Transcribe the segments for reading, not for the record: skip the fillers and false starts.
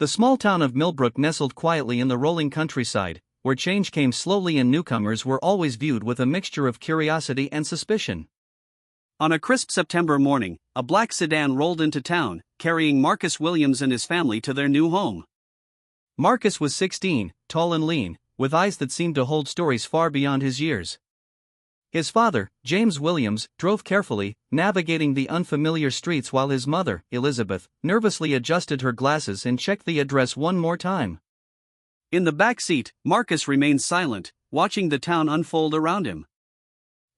The small town of Millbrook nestled quietly in the rolling countryside, where change came slowly and newcomers were always viewed with a mixture of curiosity and suspicion. On a crisp September morning, a black sedan rolled into town, carrying Marcus Williams and his family to their new home. Marcus was 16, tall and lean, with eyes that seemed to hold stories far beyond his years. His father, James Williams, drove carefully, navigating the unfamiliar streets while his mother, Elizabeth, nervously adjusted her glasses and checked the address one more time. In the back seat, Marcus remained silent, watching the town unfold around him.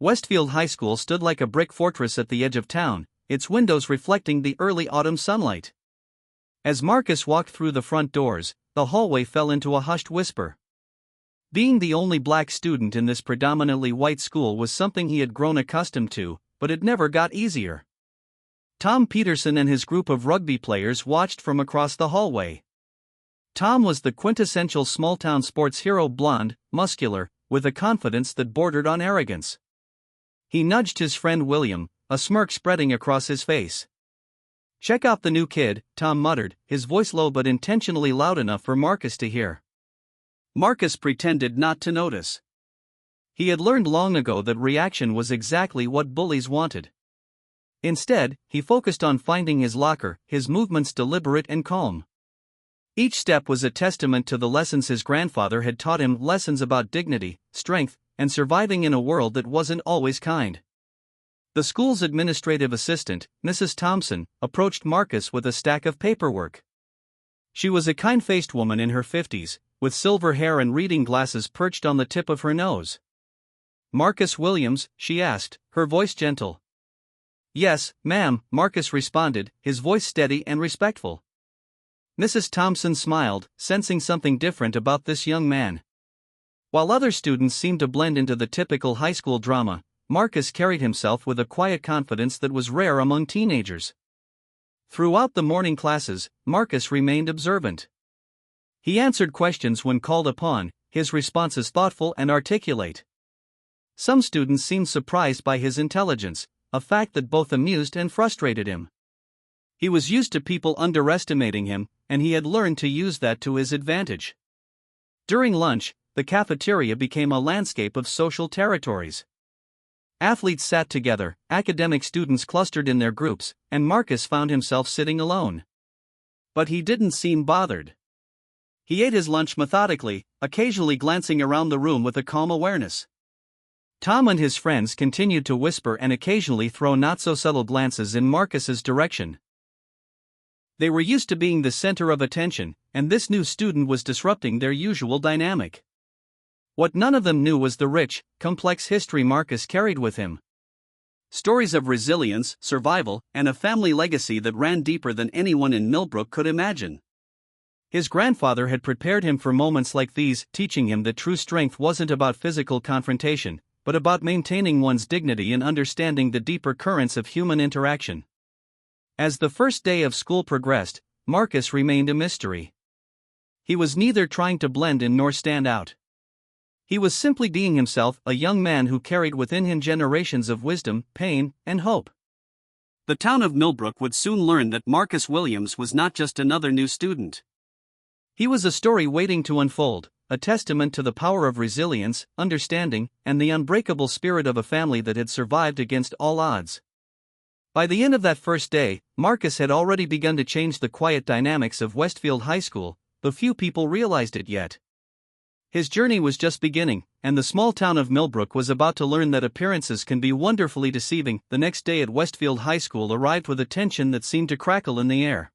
Westfield High School stood like a brick fortress at the edge of town, its windows reflecting the early autumn sunlight. As Marcus walked through the front doors, the hallway fell into a hushed whisper. Being the only black student in this predominantly white school was something he had grown accustomed to, but it never got easier. Tom Peterson and his group of rugby players watched from across the hallway. Tom was the quintessential small-town sports hero, blonde, muscular, with a confidence that bordered on arrogance. He nudged his friend William, a smirk spreading across his face. "Check out the new kid," Tom muttered, his voice low but intentionally loud enough for Marcus to hear. Marcus pretended not to notice. He had learned long ago that reaction was exactly what bullies wanted. Instead, he focused on finding his locker, his movements deliberate and calm. Each step was a testament to the lessons his grandfather had taught him, lessons about dignity, strength, and surviving in a world that wasn't always kind. The school's administrative assistant, Mrs. Thompson, approached Marcus with a stack of paperwork. She was a kind-faced woman in her 50s, with silver hair and reading glasses perched on the tip of her nose. "Marcus Williams?" she asked, her voice gentle. "Yes, ma'am," Marcus responded, his voice steady and respectful. Mrs. Thompson smiled, sensing something different about this young man. While other students seemed to blend into the typical high school drama, Marcus carried himself with a quiet confidence that was rare among teenagers. Throughout the morning classes, Marcus remained observant. He answered questions when called upon, his responses thoughtful and articulate. Some students seemed surprised by his intelligence, a fact that both amused and frustrated him. He was used to people underestimating him, and he had learned to use that to his advantage. During lunch, the cafeteria became a landscape of social territories. Athletes sat together, academic students clustered in their groups, and Marcus found himself sitting alone. But he didn't seem bothered. He ate his lunch methodically, occasionally glancing around the room with a calm awareness. Tom and his friends continued to whisper and occasionally throw not-so-subtle glances in Marcus's direction. They were used to being the center of attention, and this new student was disrupting their usual dynamic. What none of them knew was the rich, complex history Marcus carried with him. Stories of resilience, survival, and a family legacy that ran deeper than anyone in Millbrook could imagine. His grandfather had prepared him for moments like these, teaching him that true strength wasn't about physical confrontation, but about maintaining one's dignity and understanding the deeper currents of human interaction. As the first day of school progressed, Marcus remained a mystery. He was neither trying to blend in nor stand out. He was simply being himself, a young man who carried within him generations of wisdom, pain, and hope. The town of Millbrook would soon learn that Marcus Williams was not just another new student. He was a story waiting to unfold, a testament to the power of resilience, understanding, and the unbreakable spirit of a family that had survived against all odds. By the end of that first day, Marcus had already begun to change the quiet dynamics of Westfield High School, though few people realized it yet. His journey was just beginning, and the small town of Millbrook was about to learn that appearances can be wonderfully deceiving. The next day at Westfield High School arrived with a tension that seemed to crackle in the air.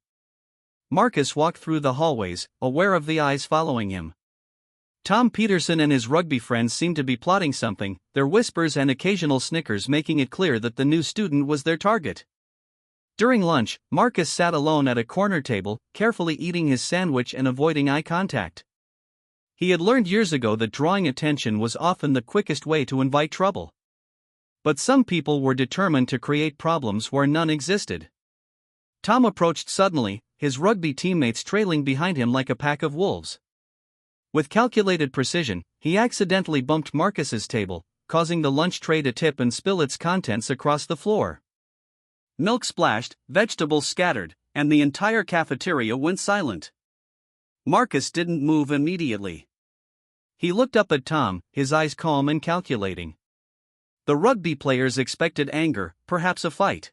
Marcus walked through the hallways, aware of the eyes following him. Tom Peterson and his rugby friends seemed to be plotting something, their whispers and occasional snickers making it clear that the new student was their target. During lunch, Marcus sat alone at a corner table, carefully eating his sandwich and avoiding eye contact. He had learned years ago that drawing attention was often the quickest way to invite trouble. But some people were determined to create problems where none existed. Tom approached suddenly, his rugby teammates trailing behind him like a pack of wolves. With calculated precision, he accidentally bumped Marcus's table, causing the lunch tray to tip and spill its contents across the floor. Milk splashed, vegetables scattered, and the entire cafeteria went silent. Marcus didn't move immediately. He looked up at Tom, his eyes calm and calculating. The rugby players expected anger, perhaps a fight.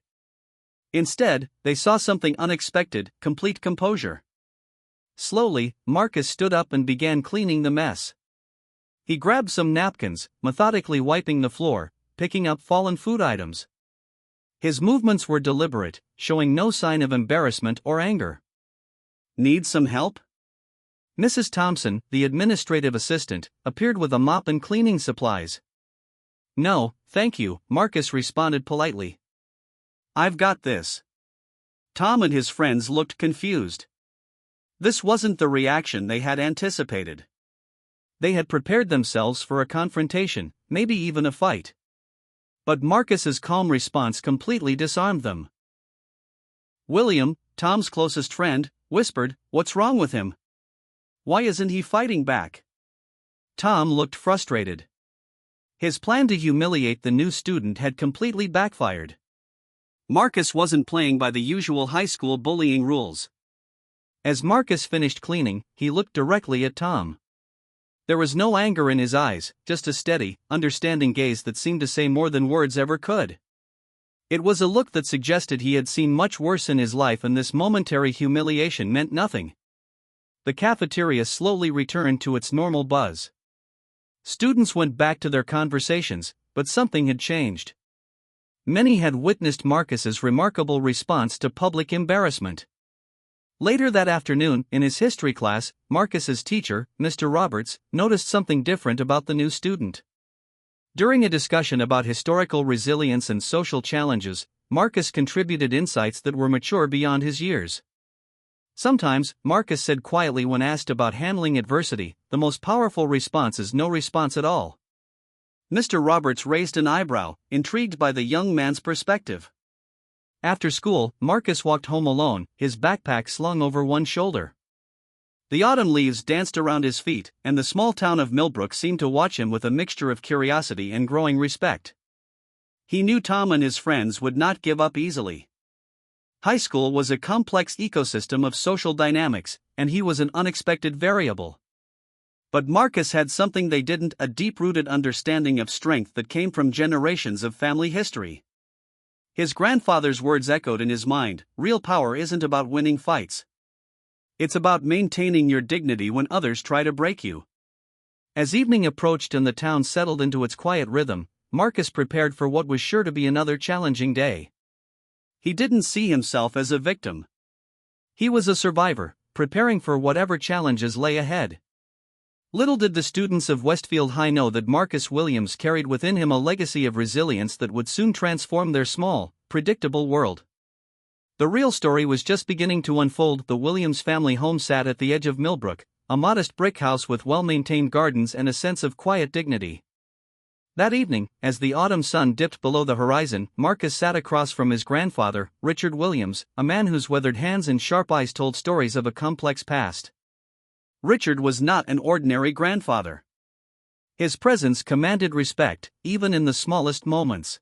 Instead, they saw something unexpected: complete composure. Slowly, Marcus stood up and began cleaning the mess. He grabbed some napkins, methodically wiping the floor, picking up fallen food items. His movements were deliberate, showing no sign of embarrassment or anger. "Need some help?" Mrs. Thompson, the administrative assistant, appeared with a mop and cleaning supplies. "No, thank you," Marcus responded politely. "I've got this." Tom and his friends looked confused. This wasn't the reaction they had anticipated. They had prepared themselves for a confrontation, maybe even a fight. But Marcus's calm response completely disarmed them. William, Tom's closest friend, whispered, "What's wrong with him? Why isn't he fighting back?" Tom looked frustrated. His plan to humiliate the new student had completely backfired. Marcus wasn't playing by the usual high school bullying rules. As Marcus finished cleaning, he looked directly at Tom. There was no anger in his eyes, just a steady, understanding gaze that seemed to say more than words ever could. It was a look that suggested he had seen much worse in his life and this momentary humiliation meant nothing. The cafeteria slowly returned to its normal buzz. Students went back to their conversations, but something had changed. Many had witnessed Marcus's remarkable response to public embarrassment. Later that afternoon, in his history class, Marcus's teacher, Mr. Roberts, noticed something different about the new student. During a discussion about historical resilience and social challenges, Marcus contributed insights that were mature beyond his years. Sometimes, Marcus said quietly when asked about handling adversity, the most powerful response is no response at all. Mr. Roberts raised an eyebrow, intrigued by the young man's perspective. After school, Marcus walked home alone, his backpack slung over one shoulder. The autumn leaves danced around his feet, and the small town of Millbrook seemed to watch him with a mixture of curiosity and growing respect. He knew Tom and his friends would not give up easily. High school was a complex ecosystem of social dynamics, and he was an unexpected variable. But Marcus had something they didn't: a deep-rooted understanding of strength that came from generations of family history. His grandfather's words echoed in his mind: real power isn't about winning fights. It's about maintaining your dignity when others try to break you. As evening approached and the town settled into its quiet rhythm, Marcus prepared for what was sure to be another challenging day. He didn't see himself as a victim. He was a survivor, preparing for whatever challenges lay ahead. Little did the students of Westfield High know that Marcus Williams carried within him a legacy of resilience that would soon transform their small, predictable world. The real story was just beginning to unfold. The Williams family home sat at the edge of Millbrook, a modest brick house with well-maintained gardens and a sense of quiet dignity. That evening, as the autumn sun dipped below the horizon, Marcus sat across from his grandfather, Richard Williams, a man whose weathered hands and sharp eyes told stories of a complex past. Richard was not an ordinary grandfather. His presence commanded respect, even in the smallest moments.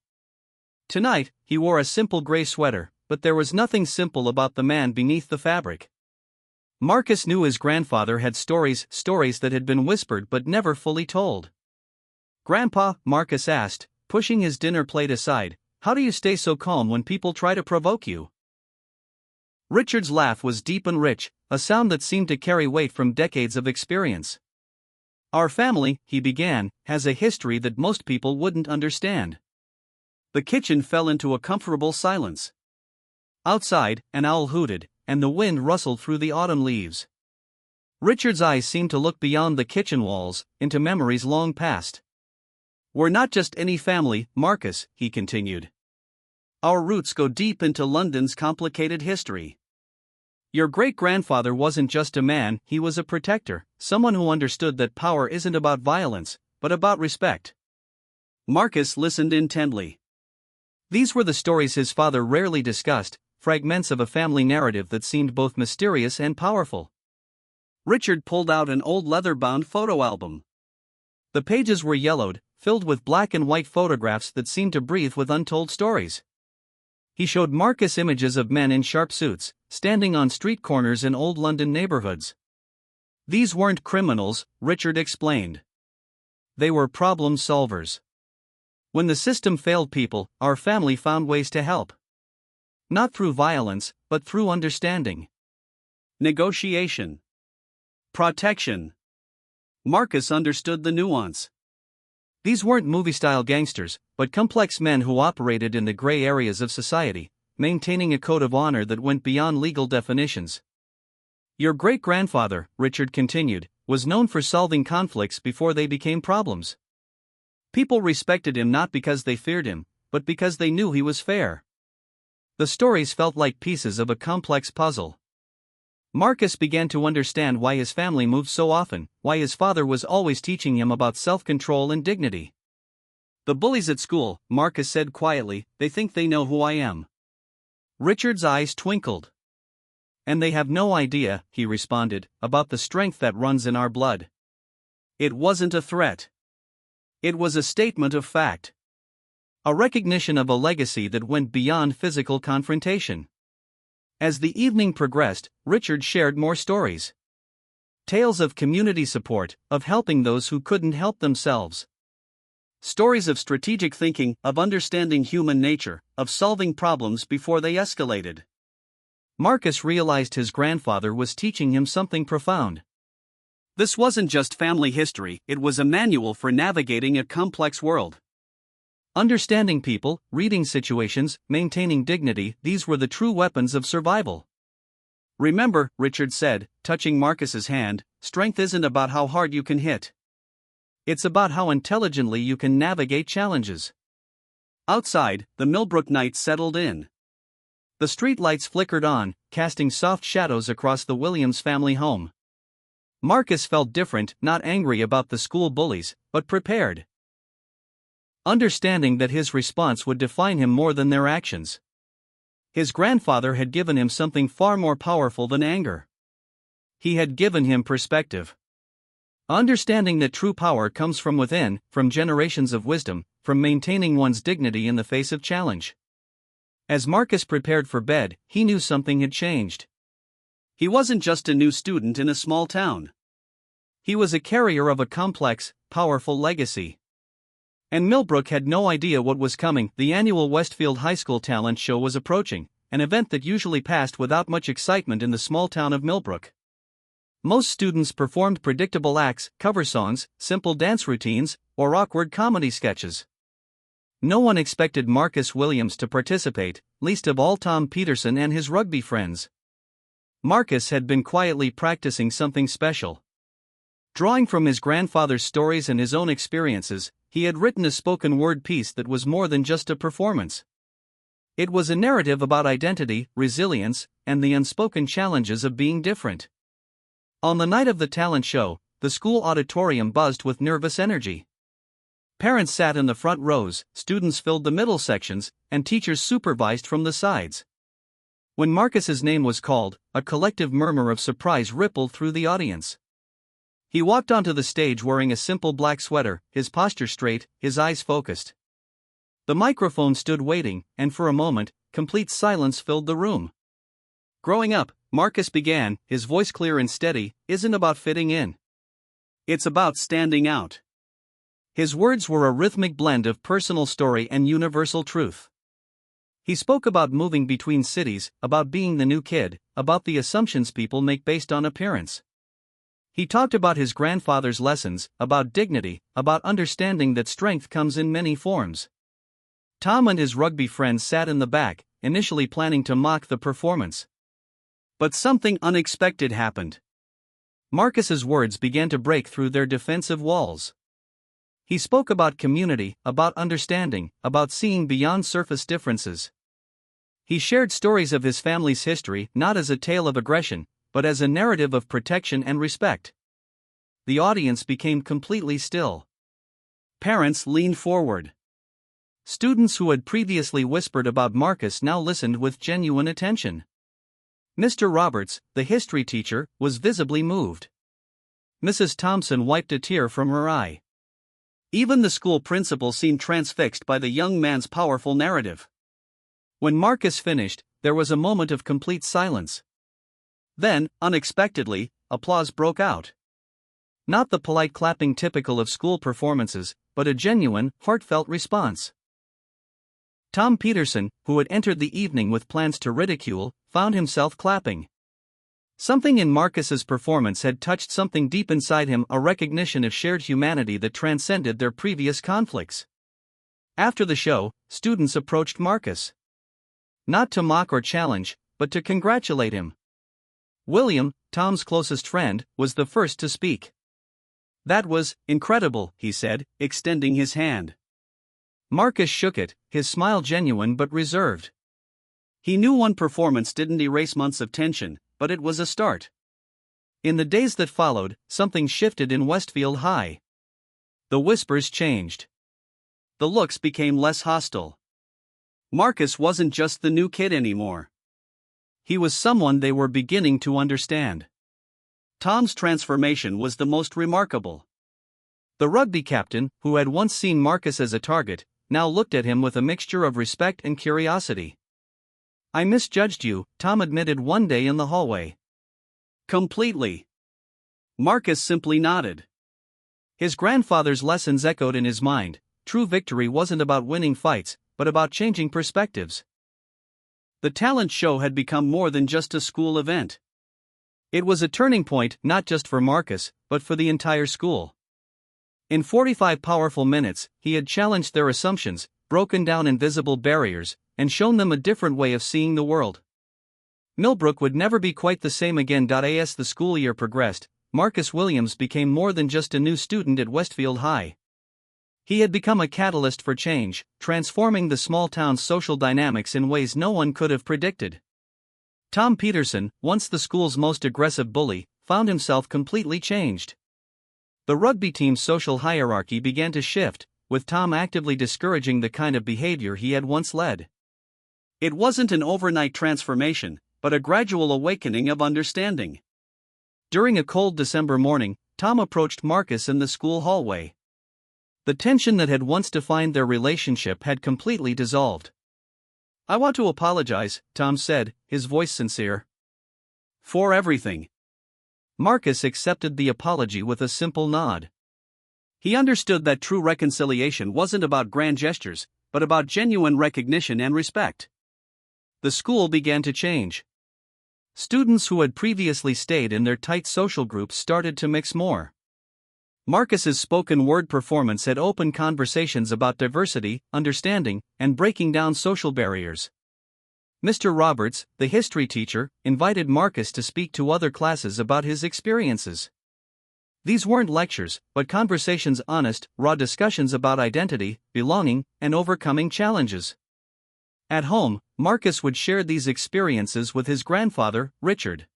Tonight, he wore a simple gray sweater, but there was nothing simple about the man beneath the fabric. Marcus knew his grandfather had stories that had been whispered but never fully told. "Grandpa," Marcus asked, pushing his dinner plate aside, "how do you stay so calm when people try to provoke you?" Richard's laugh was deep and rich, a sound that seemed to carry weight from decades of experience. "Our family," he began, "has a history that most people wouldn't understand." The kitchen fell into a comfortable silence. Outside, an owl hooted, and the wind rustled through the autumn leaves. Richard's eyes seemed to look beyond the kitchen walls, into memories long past. "We're not just any family, Marcus," he continued. "Our roots go deep into London's complicated history. Your great-grandfather wasn't just a man, he was a protector, someone who understood that power isn't about violence, but about respect." Marcus listened intently. These were the stories his father rarely discussed, fragments of a family narrative that seemed both mysterious and powerful. Richard pulled out an old leather-bound photo album. The pages were yellowed, filled with black and white photographs that seemed to breathe with untold stories. He showed Marcus images of men in sharp suits, standing on street corners in old London neighborhoods. These weren't criminals, Richard explained. They were problem solvers. When the system failed people, our family found ways to help. Not through violence, but through understanding. Negotiation. Protection. Marcus understood the nuance. These weren't movie-style gangsters, but complex men who operated in the gray areas of society, maintaining a code of honor that went beyond legal definitions. Your great-grandfather, Richard continued, was known for solving conflicts before they became problems. People respected him not because they feared him, but because they knew he was fair. The stories felt like pieces of a complex puzzle. Marcus began to understand why his family moved so often, why his father was always teaching him about self-control and dignity. The bullies at school, Marcus said quietly, they think they know who I am. Richard's eyes twinkled. And they have no idea, he responded, about the strength that runs in our blood. It wasn't a threat. It was a statement of fact. A recognition of a legacy that went beyond physical confrontation. As the evening progressed, Richard shared more stories. Tales of community support, of helping those who couldn't help themselves. Stories of strategic thinking, of understanding human nature, of solving problems before they escalated. Marcus realized his grandfather was teaching him something profound. This wasn't just family history, it was a manual for navigating a complex world. Understanding people, reading situations, maintaining dignity, these were the true weapons of survival. Remember, Richard said, touching Marcus's hand, strength isn't about how hard you can hit. It's about how intelligently you can navigate challenges. Outside, the Millbrook night settled in. The street lights flickered on, casting soft shadows across the Williams family home. Marcus felt different, not angry about the school bullies, but prepared. Understanding that his response would define him more than their actions. His grandfather had given him something far more powerful than anger. He had given him perspective. Understanding that true power comes from within, from generations of wisdom, from maintaining one's dignity in the face of challenge. As Marcus prepared for bed, he knew something had changed. He wasn't just a new student in a small town. He was a carrier of a complex, powerful legacy. And Millbrook had no idea what was coming. The annual Westfield High School Talent Show was approaching, an event that usually passed without much excitement in the small town of Millbrook. Most students performed predictable acts, cover songs, simple dance routines, or awkward comedy sketches. No one expected Marcus Williams to participate, least of all Tom Peterson and his rugby friends. Marcus had been quietly practicing something special. Drawing from his grandfather's stories and his own experiences, he had written a spoken-word piece that was more than just a performance. It was a narrative about identity, resilience, and the unspoken challenges of being different. On the night of the talent show, the school auditorium buzzed with nervous energy. Parents sat in the front rows, students filled the middle sections, and teachers supervised from the sides. When Marcus's name was called, a collective murmur of surprise rippled through the audience. He walked onto the stage wearing a simple black sweater, his posture straight, his eyes focused. The microphone stood waiting, and for a moment, complete silence filled the room. Growing up, Marcus began, his voice clear and steady, isn't about fitting in. It's about standing out. His words were a rhythmic blend of personal story and universal truth. He spoke about moving between cities, about being the new kid, about the assumptions people make based on appearance. He talked about his grandfather's lessons, about dignity, about understanding that strength comes in many forms. Tom and his rugby friends sat in the back, initially planning to mock the performance. But something unexpected happened. Marcus's words began to break through their defensive walls. He spoke about community, about understanding, about seeing beyond surface differences. He shared stories of his family's history, not as a tale of aggression, but as a narrative of protection and respect. The audience became completely still. Parents leaned forward. Students who had previously whispered about Marcus now listened with genuine attention. Mr. Roberts, the history teacher, was visibly moved. Mrs. Thompson wiped a tear from her eye. Even the school principal seemed transfixed by the young man's powerful narrative. When Marcus finished, there was a moment of complete silence. Then, unexpectedly, applause broke out. Not the polite clapping typical of school performances, but a genuine, heartfelt response. Tom Peterson, who had entered the evening with plans to ridicule, found himself clapping. Something in Marcus's performance had touched something deep inside him, a recognition of shared humanity that transcended their previous conflicts. After the show, students approached Marcus. Not to mock or challenge, but to congratulate him. William, Tom's closest friend, was the first to speak. "That was incredible," he said, extending his hand. Marcus shook it, his smile genuine but reserved. He knew one performance didn't erase months of tension, but it was a start. In the days that followed, something shifted in Westfield High. The whispers changed. The looks became less hostile. Marcus wasn't just the new kid anymore. He was someone they were beginning to understand. Tom's transformation was the most remarkable. The rugby captain, who had once seen Marcus as a target, now looked at him with a mixture of respect and curiosity. "I misjudged you," Tom admitted one day in the hallway. "Completely." Marcus simply nodded. His grandfather's lessons echoed in his mind. True victory wasn't about winning fights, but about changing perspectives. The talent show had become more than just a school event. It was a turning point not just for Marcus, but for the entire school. In 45 powerful minutes, he had challenged their assumptions, broken down invisible barriers, and shown them a different way of seeing the world. Millbrook would never be quite the same again. As the school year progressed, Marcus Williams became more than just a new student at Westfield High. He had become a catalyst for change, transforming the small town's social dynamics in ways no one could have predicted. Tom Peterson, once the school's most aggressive bully, found himself completely changed. The rugby team's social hierarchy began to shift, with Tom actively discouraging the kind of behavior he had once led. It wasn't an overnight transformation, but a gradual awakening of understanding. During a cold December morning, Tom approached Marcus in the school hallway. The tension that had once defined their relationship had completely dissolved. "I want to apologize," Tom said, his voice sincere. "For everything." Marcus accepted the apology with a simple nod. He understood that true reconciliation wasn't about grand gestures, but about genuine recognition and respect. The school began to change. Students who had previously stayed in their tight social groups started to mix more. Marcus's spoken word performance had opened conversations about diversity, understanding, and breaking down social barriers. Mr. Roberts, the history teacher, invited Marcus to speak to other classes about his experiences. These weren't lectures, but conversations, honest, raw discussions about identity, belonging, and overcoming challenges. At home, Marcus would share these experiences with his grandfather, Richard.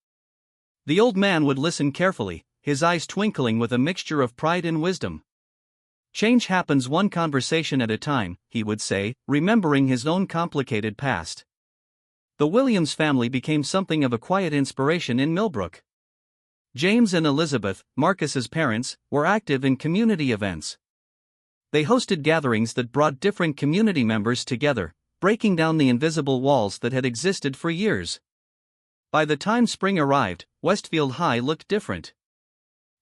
The old man would listen carefully, his eyes twinkling with a mixture of pride and wisdom. "Change happens one conversation at a time," he would say, remembering his own complicated past. The Williams family became something of a quiet inspiration in Millbrook. James and Elizabeth, Marcus's parents, were active in community events. They hosted gatherings that brought different community members together, breaking down the invisible walls that had existed for years. By the time spring arrived, Westfield High looked different.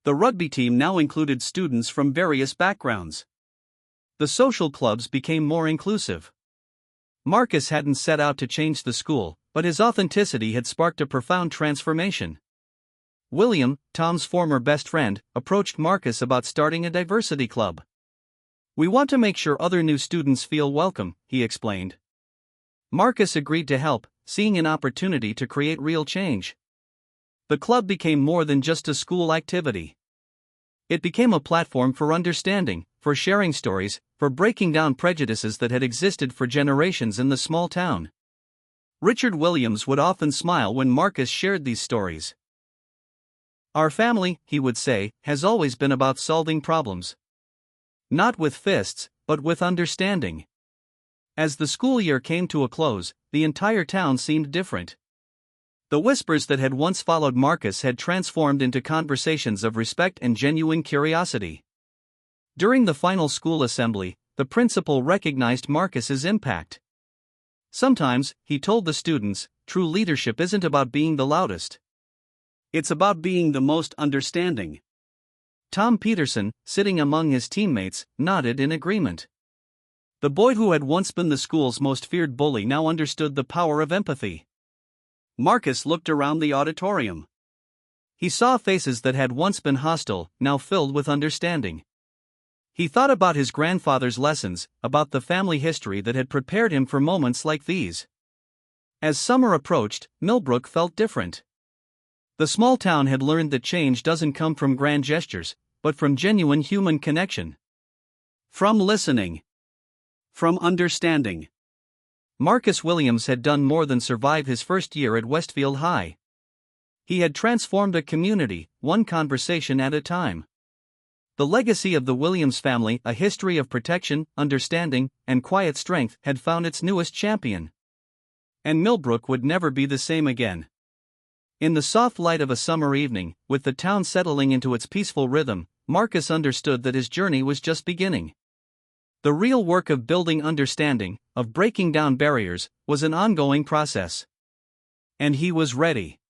The rugby team now included students from various backgrounds. The social clubs became more inclusive. Marcus hadn't set out to change the school, but his authenticity had sparked a profound transformation. William, Tom's former best friend, approached Marcus about starting a diversity club. "We want to make sure other new students feel welcome," he explained. Marcus agreed to help, seeing an opportunity to create real change. The club became more than just a school activity. It became a platform for understanding, for sharing stories, for breaking down prejudices that had existed for generations in the small town. Richard Williams would often smile when Marcus shared these stories. "Our family," he would say, "has always been about solving problems. Not with fists, but with understanding." As the school year came to a close, the entire town seemed different. The whispers that had once followed Marcus had transformed into conversations of respect and genuine curiosity. During the final school assembly, the principal recognized Marcus's impact. "Sometimes," he told the students, "true leadership isn't about being the loudest. It's about being the most understanding. Tom Peterson, sitting among his teammates, nodded in agreement. The boy who had once been the school's most feared bully now understood the power of empathy. Marcus looked around the auditorium. He saw faces that had once been hostile, now filled with understanding. He thought about his grandfather's lessons, about the family history that had prepared him for moments like these. As summer approached, Millbrook felt different. The small town had learned that change doesn't come from grand gestures, but from genuine human connection. From listening. From understanding. Marcus Williams had done more than survive his first year at Westfield High. He had transformed a community, one conversation at a time. The legacy of the Williams family, a history of protection, understanding, and quiet strength, had found its newest champion. And Millbrook would never be the same again. In the soft light of a summer evening, with the town settling into its peaceful rhythm, Marcus understood that his journey was just beginning. The real work of building understanding, of breaking down barriers, was an ongoing process. And he was ready.